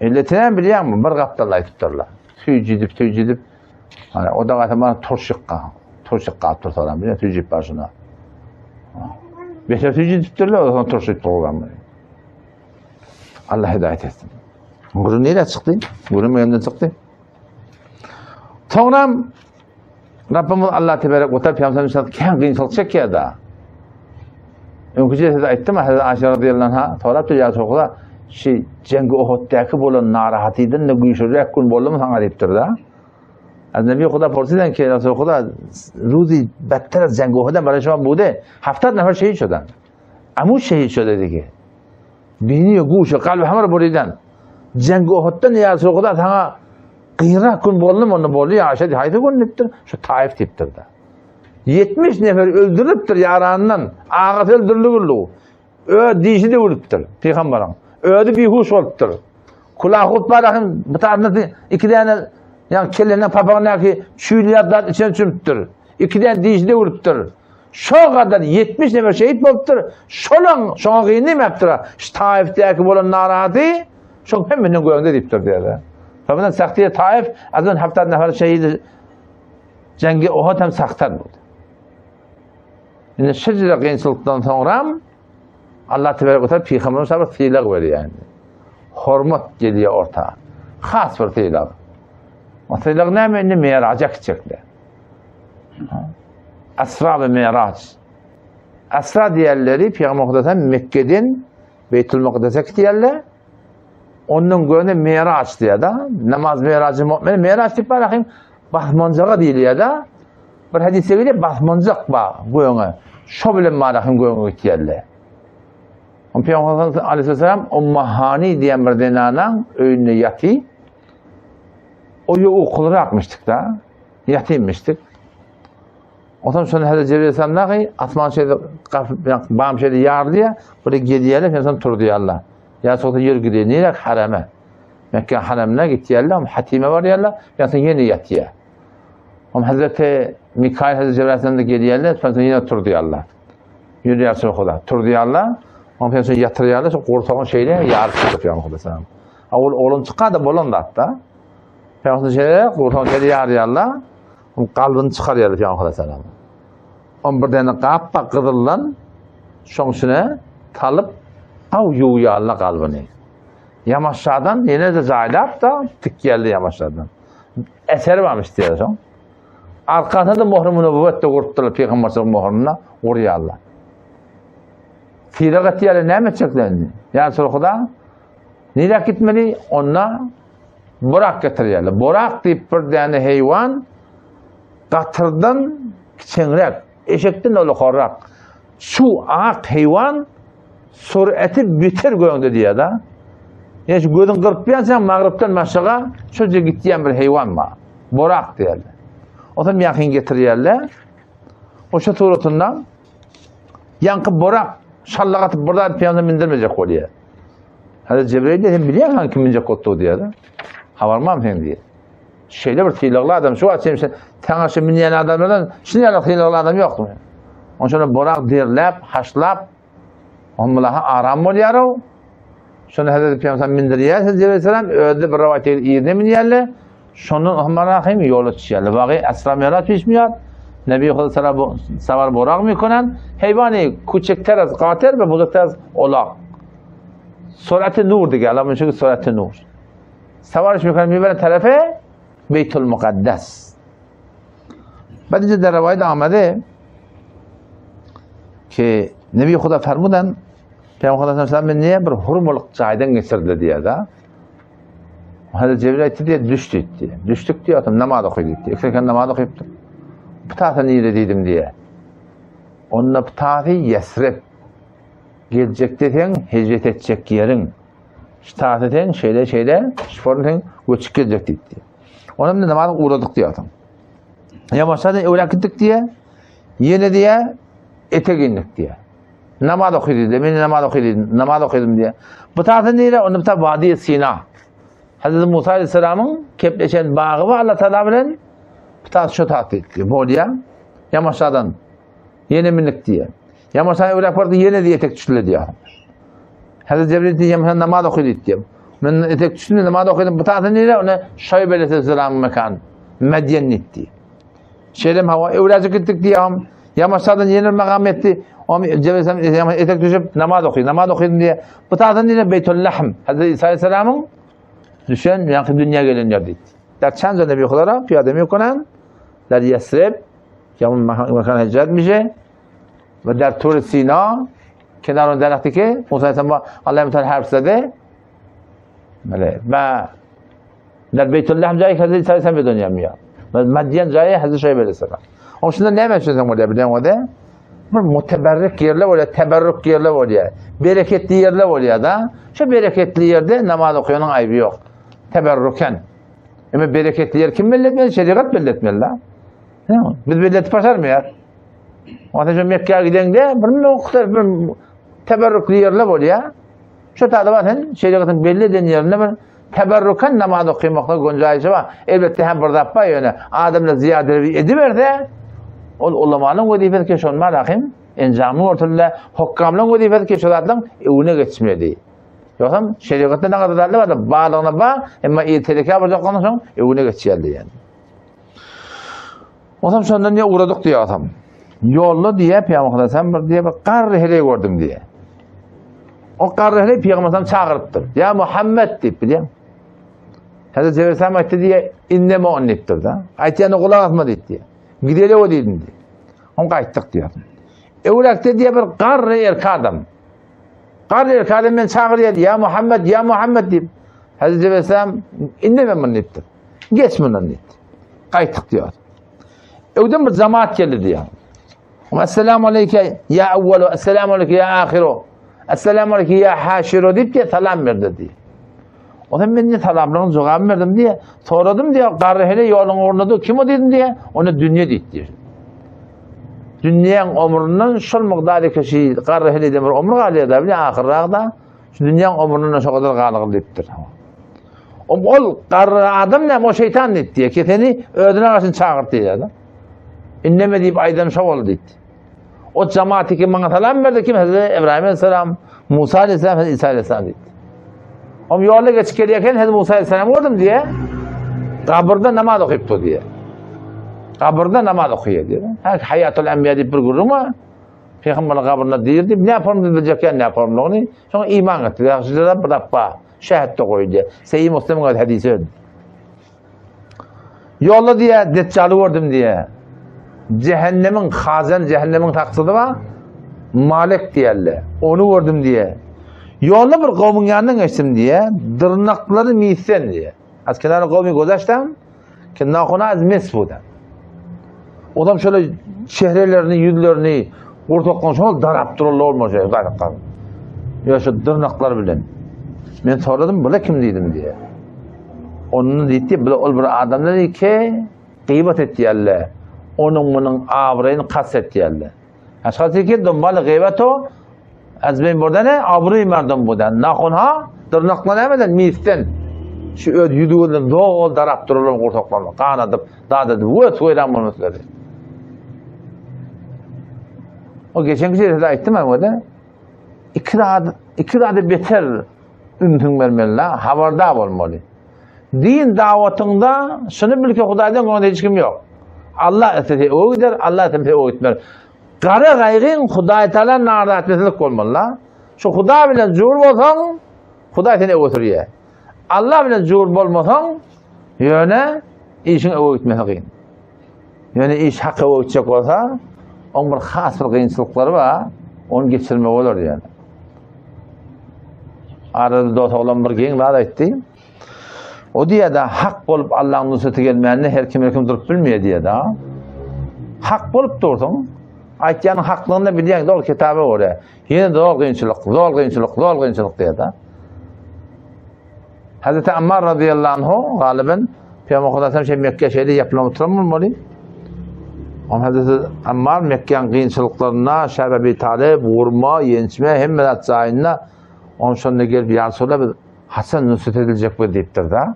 İlletini biliyor musun? Bir kaptallayı tutarlar. Tüy cidip. Hani o da katama turşukka attır falan biliyor musun? Tüy cidip başına. Beşer tüy cidip tutarlar, o zaman turşuk program. Allah hidayet etsin. Gurur neyle çıktı? Gurur mühimden çıktı. Sonra Rabbimiz Allah Tebarek ve Teala Peygamberimiz kendi kıyınçılık çekiyor da. Önküce de aytdım Hazreti Ayşe radıyallahu anha toraptı ya soğukla şey cengi Uhud'daki bolan narahatıydı ne güçlük kun bolum sana deyiptir da. Az Nebi Xuda porsidan ki Rasul Xuda ruzi better az cengi Uhud'da برای شما بوده 70 نفر شهید شدن. عمو شهید شده دیگه. بینی و گوش و قلب همه رو بریدن. جنگ Uhud'da ne ya Rasul Xuda sana kıyra kun bolum onu bolu ya Ayşe haydi kun deyiptir. Şu Taif deyiptir da. 70 nefer öldürüptür yaranından. Ağat öldürülüğü. Dişi de ölüptür. Peygamberim. Ödü bir huş oluptür. Kulağı hutbarakın bu tarafında 2 tane yani kellerine papağına ki çüylüyatlar içine çümüptür. 2 tane dişi de ölüptür. Şu kadar 70 nefer şehit oluptür. Şuna kıyını mı yaptır? Şu Taif'teki olan narahatı şu hemen koyunda deyiptir diye. Tabi saktiye Taif azından 70 nefer şehidi cengi Uhud hem saktar buldu. Yani şecere kıyınçılıktan sonra Allah Tebarek ve Teala Peygamberimiz sana tıyılak veriyor yani. Hürmet geliyor ortaya. Khas bir tıyılak. O tıyılak ne mi? Miraca gidecekler. Esra ve Mirac. Esra diğerleri Peygamber Mekke'den Beytül Makdes'e gidiyorlar. Onun göğünde Mirac diye da. Namaz Miracı mu'mini. Mirac deyip bakayım. Bahmancağa değil ya da. Bir hadise geliyor. Bahmancak var göğüne. Şu bile marahım göğüne gidiyorlar. Peygamber Aleyhisselam Ummahani diyen bir denanan öğününe yatı. O okulları yapmıştık da. Yatıymıştık. O zaman sonra Hazreti Cebrail Aleyhisselam ne ki? Atman şeyde, bağım şeyde yardı ya, böyle gidiyorlar, Peygamber turdu ya Allah. Ya sonra yer gidiyor, neyle harame? Mekke haramına gitti ya Allah, hatime var ya Allah, Peygamber yeni yatıyor. Ama Hazreti Mikail Hazreti Cebrail Aleyhisselam da gidiyorlar, Peygamber yine turdu ya Allah. Yürü ya Resulullah, turdu ya Allah. Ama Peygamber yatırıyor ya Allah, sonra kurtağın şeyle yarısı Peygamber Aleyhisselam. Oğlum çıkar da bolon da hatta. Peygamber şeyle kurtağın şeyle yarıyor Allah. Kalbini çıkarıyor Peygamber Aleyhisselam. On bir tane kappa kıdırlan şoňşuna talıp av yuýa Allah kalbini. Yamaşadan yine de zaylap da tik geldi Yamaşadan. Eser varmış diyorsun. Arkasında da muhru nübüvvet de kurttular Peygamber'in muhruna vuruyor Allah. Firagat yerine ne edeceklerini? Yani sonra nereye gitmeli? Ona burak getiriyorlar. Burak deyip bir tane hayvan katırdan kiçenrek, eşekten öyle korrak. Şu ak hayvan surati biter göğünde diye da. Yani şu gözün kırpıyan sen mağripten aşağı şöyle gittiyen bir hayvan var. Burak diyorlar. O zaman yakın getiriyorlar. O şu suratından yankı burak şallak atıp burada piyano mindirmeyecek oluyor. Hazreti Cebrail de hem biliyor musun kim minecek ottu diye da. Havarmam hem diye. Şeyde bir tıylıklı adam şu açayım sen tanışı minyen adamlardan şimdi yarak tıylıklı adam yok mu? Onun için burak dirlep, haşlap onlara aram oluyor o. Sonra Hazreti Peygamber mindiriyor. Hazreti Cebrail Aleyhisselam öldü bir rivayet iyide miniyerle. Şonun onlara hem yolu çıkıyor. Vaki esra mirat pişmiyor. Nebi Aleyhisselam savar burak mı konan? Hayvani küçük teraz qater ve buzuk teraz olak. Surati nur diye Allah'ın çünkü surati nur. Savarış mı konan mübarek tarafı Beytül Mukaddes. Badece de rivayet amade ki Nebi Huda fermudan Peygamber Aleyhisselam niye bir hurmuluk caydan geçirdi diye da. Hazreti Cebrail diye düştü diye. Düştük diye adam namaz okuydu diye. Ekserken namaz okuyuptu. Pıtahta niye dediydim diye. Onunla pıtahtı Yesrib. Gelecek desen hicret edecek yerin. Pıtahtı desen şeyle şiforun desen göçük gelecek diye. Onun da namaz uğradık diye adam. Yamaçlardan öyle gittik diye. Yine diye ete gindik diye. Namaz okuydu diye. Ben namaz okudum diye. Pıtahtı neyle? Onun pıtahtı Vadi Sina. Hazreti Musa Aleyhisselam'ın kepleşen bağı var Allah Teala bilen pıtahtı şu tahtı etti. Bolya. Yamaçlardan yine minlik diye. Yamaçlardan öyle yapardı yine diye etek düştüler diye. Hazreti Cebrail diye yamaçlardan namaz okuydu diye. Ben etek düştüğünde namaz okudum. Pıtahtı neyle? Ona Şayb Aleyhisselam'ın mekanı. Medyen etti. Şeylem hava öylece gittik diye yamaçlardan yeni makam etti. Cebrail etek düşüp namaz okuyor. Namaz okuyordum diye. Pıtahtı neyle? Beytül Lahm. Hazreti İsa Aleyhisselam'ın düşen yakın dünya gelen yerdeydi. Der çend nebi olarak piyade mi konan? Der Yesrib, yamun mekan hicret etmişe ve der Tur Sina kenarında deraktı ki Musa Aleyhisselam Allah'ın Teala harfledi. Böyle ve der Beytullah cayı Hazreti İsa Aleyhisselam bir dünya mı? Ve Medyen cayı Hazreti Şayb Aleyhisselam. Onun için ne meşhursun orada biliyor musun? Bir muteberrik yerler oluyor, teberrük yerler oluyor. Bereketli yerler oluyor da. Şu bereketli yerde namaz okuyanın ayıbı yok. Teberrüken. Ama bereketli yer kim belletmeli? Şeriat belletmeli la. Biz belletip başar mı ya? Ateşe Mekke'ye giden de bir teberrükli yerler oluyor. Şu talibatın şeriatın belli eden yerine bir teberrüken namaz okuyamakta güncayışı var. Elbette hem burada yapma yöne. Ademle ziyade ediver de ulamanın vazifesi keşonma rahim. Encamı ortada hokkamlığın vazifesi keşonatlan evine geçmeli. Yoksa şeriatta ne kadar derli var da bağlığına bağ ama irtelike yapacaklarına sonra evine geçerli yani. O zaman sonra niye uğradık diye adam. Yollu diye Peygamber sen bir diye bir kar rehleyi gördüm diye. O kar rehleyi Peygamber çağırıptır. Ya Muhammed deyip biliyor musun? Hazreti Cebrail Aleyhisselam etti diye inneme onun ettir da. Ayetlerine kulak atma deyip diye. Gidelim o dedim diye. Onu kayıttık diyor. Evlekte diye bir kar erkadım. Kar erkadım ben çağırıyor ya Muhammed ya Muhammed deyip. Hazreti Cebrail Aleyhisselam inneme onun ettir. Geç bundan etti. Kayıttık diyor. Evden bir cemaat geldi diyor. Esselamu aleyke ya evvelu, esselamu aleyke ya ahiru, esselamu aleyke ya haşiru deyip diye salam verdi diye. O zaman ben ne salamlarını cevabı verdim diye soradım diye karı hele yolun ornadı kim o dedim diye ona dünya deyip diyor. dünyanın ömründen şol miqdary kişi qarrahli demir ömrü galyada bile ahirraqda şu dünyanın ömründen şu kadar galygy dipdir. Ol qarra adam ne o şeytan etdi ki seni ödüne karşı çağırdı ya. İnneme deyip aydan şoval dedi. O cemaati ki bana salam verdi kim? Hazreti İbrahim Aleyhisselam, Musa Aleyhisselam, Hazreti İsa Aleyhisselam dedi. Ama yolla geçip gelirken Hazreti Musa Aleyhisselam gördüm diye kabirde namaz okuyuptu diye. Kabirde namaz okuyor diye. Hayatul Enbiya deyip bir gurur mu? Peygamber'in kabrinde deyirdi. Ne yapalım dedilecek ne yapalım onu? Sonra iman etti. Yaşlıca bir dakika şehit de koydu. Seyyid Müslim'in hadisi öyle. Yolla diye Deccalı gördüm diye. Cehennemin hazen, cehennemin taksidi var. Malik diyerler. Onu gördüm diye. Yolla bir kavmin yanından geçtim diye. Dırnakları misen diye. Az kenarı kavmi gözeştem. Ki nakuna az mesbudan. Adam şöyle şehrelerini, yüzlerini ortaklan şöyle darap dururlar olmaz. Ya şu dırnaklar bilen. Ben soradım, böyle kim dedim diye. Onun dedi, böyle ol bir adamlar dedi ki, gıybet etti yerler. Onun bunun avrayını kastet yerler. Aşkası ki, dumbalı gıybet o, az ben burada ne? Avrayı merdim buradan. Nakuna, dırnaklanamadan misten. Şu öd yüdüğünden doğal darap dururlar ortaklanma. Kanadıp, dağdadı, bu soydan bunu söyledi. O geçen kişiye de ettim ama da, iki daha beter üntün vermeliler, haberdar olmalı. Din davetinde şunu bil ki Hudaydan onda hiç kim yok. Allah eteti o gider, Allah eteti o gitmer. Kara gayrın Huday Teala narda etmesilik olmalı. Şu Huday bile zuhur bolsan, Huday seni götürüyor. Allah bile zuhur bolmasan, yöne işin o gitmesi. Yani iş hakkı o gidecek olsa, onun bir khas bir kıyınçılıkları var, onu geçirmek olur yani. Arada dost olan bir gen var etti. O diye de hak bolup Allah'ın nusreti gelmeyenini her kim durup bilmiyor diye de. Hak bolup durdun. Aytyanın haklığını biliyen de o kitabı oraya. Yine doğal kıyınçılık diye de. Hazreti Ammar radıyallahu anhu galiben Peygamber Kudası'nın Mekke şeyde yapılan oturamamalı. Ama Hazreti Ammar Mekke'nin kıyınçılıklarına, Şebebi Talib, vurma, yenişme, hem melat zahine onun sonuna gelip Yarsul'a bir Hasan nusret edilecek bu deyiptir da.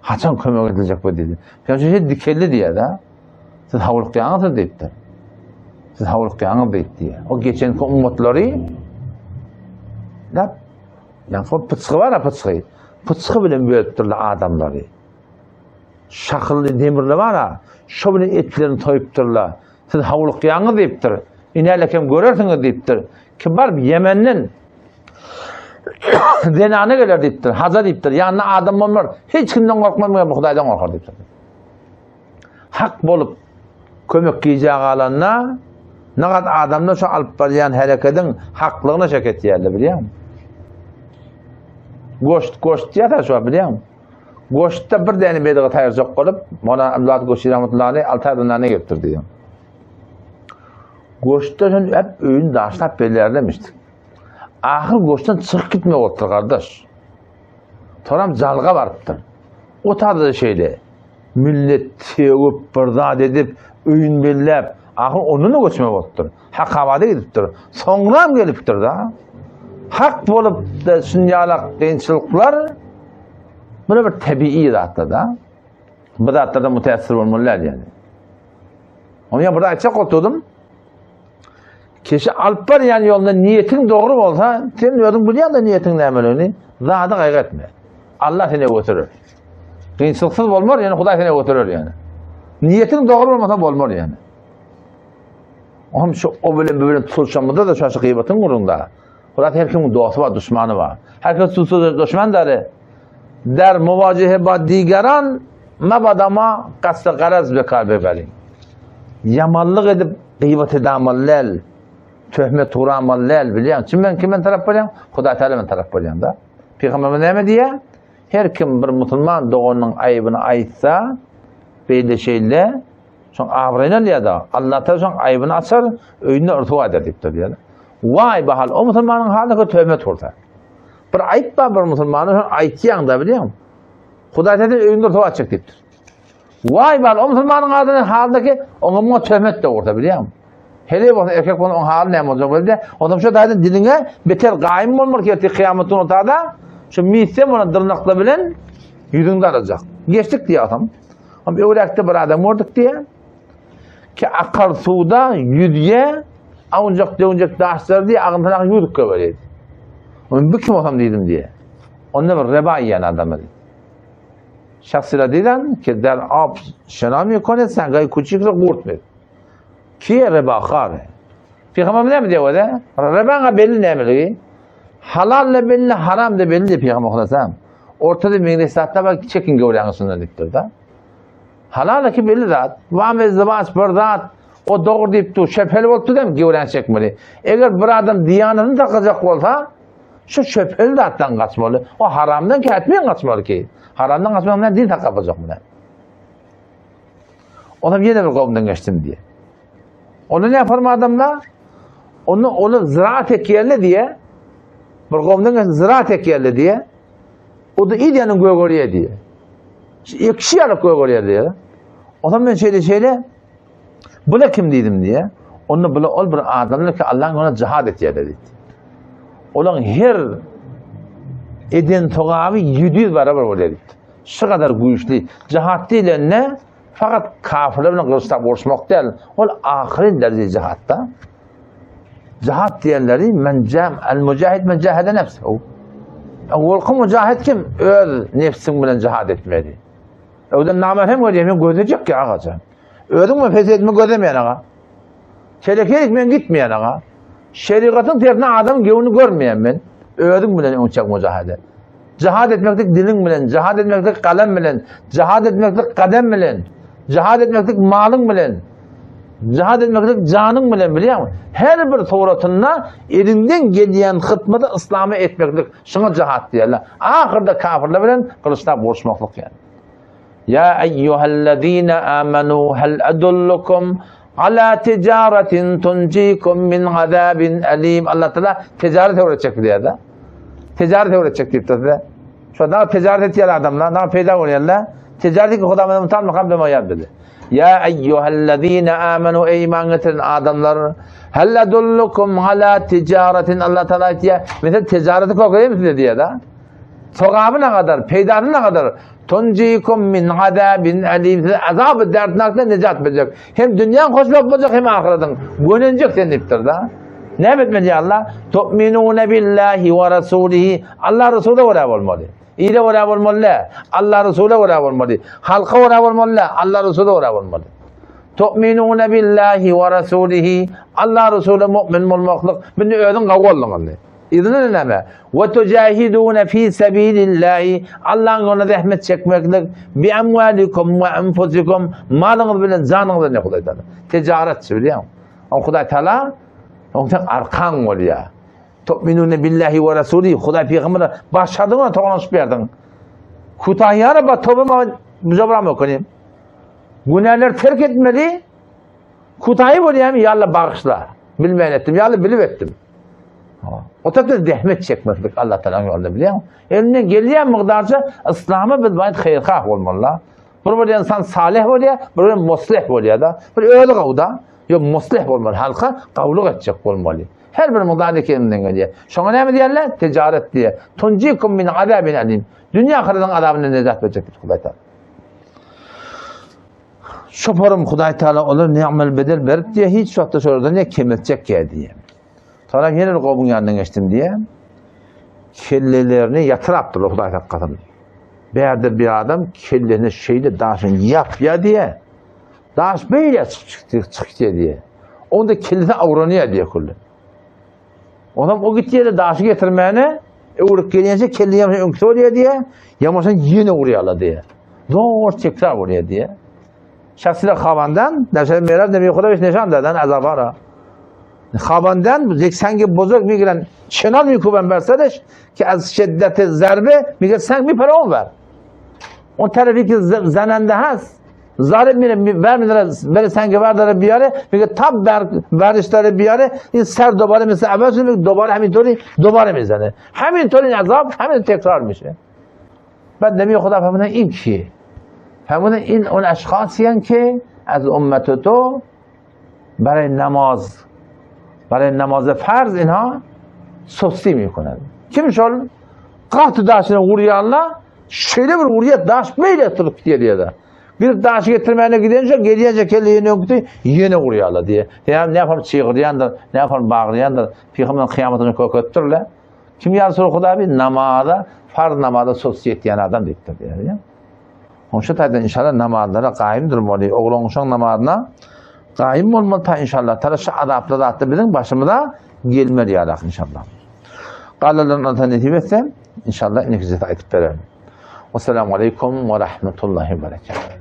Hasan kömek edilecek bu deyiptir. Peygamber şey dikelli diye da. Siz havluklayanız deyiptir. Siz havluklayanız deyip diye. O geçenki umutları da yani o pıçkı var ya pıçkı. Pıçkı bile böylüptürler adamları. Şakıllı demirli var ya şu bile etlerini toyuptırlar. Siz havluklayanız deyiptir. İnerlekem görürsünüz deyiptir. Kim var Yemen'nin zenane gelir deyiptir, hazır deyiptir. Yanına adam olmur. Hiç kimden korkmam, Hudaydan korkar deyiptir. Hak bolup kömek giyeceği alanına ne kadar adamlar şu alıp barayan hareketin haklığına şeket yerler biliyor musun? Goşt diye de şu biliyor musun? Goştta bir tane bedava tayarcak olup bana Abdullah Goşi rahmetullahi 6 aydan ne getirdi diyor. Goştta hep öğün daşlap belirlemiştik. Ahir goştan çıkıp gitme oldu kardeş. Toram calga varıptır. O tarzda şeyde millet tevip bırdat edip öğün bellep ahir onunla göçme oldu. Hak havada gidiptir. Sonra mı geliptir da? Hak bolup da sünyalak kıyınçılıklar böyle bir tabii zatta da. Bu zatta da müteessir olmalılar yani. Onu ya burada açacak oturdum. Kişi alpar yani yolunda niyetin doğru olsa, senin yolun biliyorsun da niyetin ne emelini, daha da kaygı etme. Allah seni götürür. Kıyınçılıksız olmaz yani, Huday seni götürür yani. Niyetin doğru olmasa olmaz yani. O böyle tutuşamında da şu an gıybetin kurunda. Huday her kimin doğası var, düşmanı var. Herkes tutuşu düşman der. Der muvacihe ba digeran, mebadama kastı garaz bekar beberin. Yamallık edip gıybet edamallar. Töhmet uğramallar biliyorsun. Kimden taraf biliyorsun? Huday Teala'nın taraf biliyorsun da. Peygamber ne diye? Her kim bir Müslüman doğunun ayıbını ayıtsa, böyle şeyle, son avrayla ya da Allah Teala son ayıbını açar, öğününü örtüva eder deyip de yani. Vay bahal, o Müslümanın halinde töhmet orta. Bir ayıp var bir Müslümanın ayıtçıyan da biliyor musun? Huday Teala öğününü örtüva açacak deyiptir. Vay bahal, o Müslümanın halindeki onun töhmet de orta biliyor musun? Hele bu erkek onun hali ne olacak böyle? Adam şu da diline beter gaim olmak ki kıyametin ortada. Şu miyse bunu dırnakla bilen yüzünde alacak. Geçtik diye adam. Ama öğrekte bir adam vurduk diye. Ki akar suda yüzye avuncak daşlar diye ağıntanak yuduk böyleydi. Onun bu kim adam dedim diye. Onda bir reba yiyen adam dedi. Şahsıyla dedim ki der ab şenami kone sen gayı küçükle kurtmuyor. Ki reba khare. Peygamber ne diyor orada? Reban'a belli ne mi? Halalle belli, haram da belli Peygamber Aleyhisselam. Ortada meclisatta bak çekin gövreğin diktir da. Halal ki belli zat. Ve zıbaş bir zat. O doğru deyip tu şefeli oldu değil mi? Gövreğin çekmeli. Eğer bir adam diyanını takacak olsa şu şefeli zattan kaçmalı. O haramdan ki etmeyen kaçmalı ki. Haramdan kaçmayan din takapacak mı? Ona yine bir kavimden geçtim diye. Onu ne yapar mı adamlar? Onu ziraat ekiyerli diye bir kavimden ziraat ekiyerli diye o da İdyan'ın göğürüye diye. İki yarık göğürüye diye. O zaman ben şeyle bu ne kim dedim diye. Onu böyle ol bir adamlar ki Allah'ın ona cihad et ya dedi. Olan her edin toğavi 700 beraber oluyor dedi. Şu kadar güçlü. Cihad değil ne? Fakat kafirlerle kılıçta vuruşmak değil. O ahirin derece cihatta. Cihad diyenleri el-mücahid men cahede nefsehu. Evvelki mücahid kim? Öz nefsin bilen cihad etmedi. Öden namerhem göreyim, gözecek ki ağaca. Ödün mü feshetme gözemeyen ağa. Çelekelik men gitmeyen ağa. Şeriatın tersine adam gevini görmeyen ben. Ödün bilen uçak mücahide. Cihad etmektik dilin bilen, cihad etmektik kalem bilen, cihad etmektik kadem bilen, cihad etmektik malın bilen, cihad etmektik canın bilen biliyor musun? Her bir suratında elinden gelen hıtmada İslam'ı etmektik. Şuna cihad diyorlar. Ahırda kafirler bilen kılıçta vuruşmaklık yani. Ya eyyühellezine amenu hel edullukum ala ticaretin tuncikum min azabin alim. Allah Teala ticaret öğretecek diye de. Ticaret öğretecek deyip de. Şu anda ticaret etiyor adamlar. Ne peyda oluyorlar? Ticaret ki Kudam'ın mutan makam demeyen dedi. Ya eyyühellezine amenu ey iman getirin adamlar. Hel edullukum ala ticaretin. Allah Teala diye. Mesela ticareti koklayayım size diye de. Sokabı ne kadar? Peydanı ne kadar? Tuncikum min azabin alim. Azab-ı derdnaktan necat verecek. Hem dünyanın hoşbak olacak hem ahiretin. Gönenecek senin iptir da. Ne bitmedi Allah? Tu'minune billahi ve rasulihi. Allah Resulü oraya olmalı. İyi oraya olmalı. Allah Resulü oraya olmalı. Halka oraya olmalı. Allah Resulü oraya olmalı. Tu'minune billahi ve rasulihi. Allah Resulü mümin olmaklık. Beni ödün kavgallığını. İznin neme? Ve tecahidune fi sebilillahi. Allah'ın ona rahmet çekmeklik. Bi emvalikum ve enfusikum. Malınız bilen canınızla ne Huday Teala. Ticaret söylüyor. Ama Huday Teala ondan arkan oluyor. Tu'minune billahi ve rasulihi. Huday Peygamber'e başladın ona toğlanış verdin. Kutahiyana bak tövbe mücabram okuyayım. Günahlar terk etmeli. Kutahi oluyor ya Allah bağışla. Bilmeyen ettim. Ya Allah bilip ettim. O tabi zahmet çekmeklik Allah Teala'nın yolunda biliyor musun? Elinden geliyor miktarca İslam'a bir bayit hayırkah olmalı. Bir insan salih oluyor, bir muslih oluyor da. Bir öyle kavda, yok muslih olmalı. Halka kavluk edecek olmalı. Her bir miktarda kendinden geliyor. Şuna ne mi diyorlar? Ticaret diye. Tuncikum min azabin alim. Dünya ahiretin azabından necat verecektir Huday Teala. Şoparım Huday Teala olur ni'mel bedel verip diye hiç şokta şurada ne kemetecek ki diye. Sonra yine kovun yanından geçtim diye kellelerini yatıraptır Huday hakikaten. Beğerdir bir adam kelleni şeyle daşın yap ya diye. Daş böyle çıktı diye. Onda kellesi avranıyor diye kullu. Ondan o gitti yere daşı getirmeyene uğruk gelince kelli yamışın önküsü oluyor diye yamasın yine uğrayala diye. Zor tekrar oluyor diye. Şahsıyla Havan'dan Neşe Meral Nebi Kudaviş Neşan'dan azab ara. Havan'dan sen gibi bozuk migren çınar mı kuben versedeş ki az şiddeti zerbe migren sen bir para on ver. O tarafı ki zanende has. Zalim mine vermediler böyle sen gibi verdiler bir yere migren tab verişleri bir yere ser dobarı mesela evvelsi dobarı hemin tori dobarı mizane. Hemin tori azab hemin tekrarmış. Ben Nebi Kudaviş Havan'dan in ki. Havan'dan in on eşkhasiyen ki az ümmeti to برای نماز فرض اینها سستی میکنند. kimishol kalktı daşını vuruyanla şöyle bir vuruyor, daş böyle tutup gidiyor diye de. Bir daşı getirmeye gidince kelleğini okudu, yine vuruyorlar diye. Yani ne yapalım çığırıyandır, ne yapalım bağırıyandır, Peygamber'in kıyametini kökettirler. Kim yarısı okudu abi? Namazda, farz namazda sosyet diyen adam deyiptir diye. Onun için tabi inşallah namazlara kaim durmalı. Oğlan uşak namazına kaim olmalı ta inşallah. Tabi şu adaplı da attı bizim başımıza gelmeli yarak inşallah. Qalalarının alternatif etsem inşallah inikizete aytıp verelim. Vesselamu aleyküm ve rahmetullahi ve berekatuhu.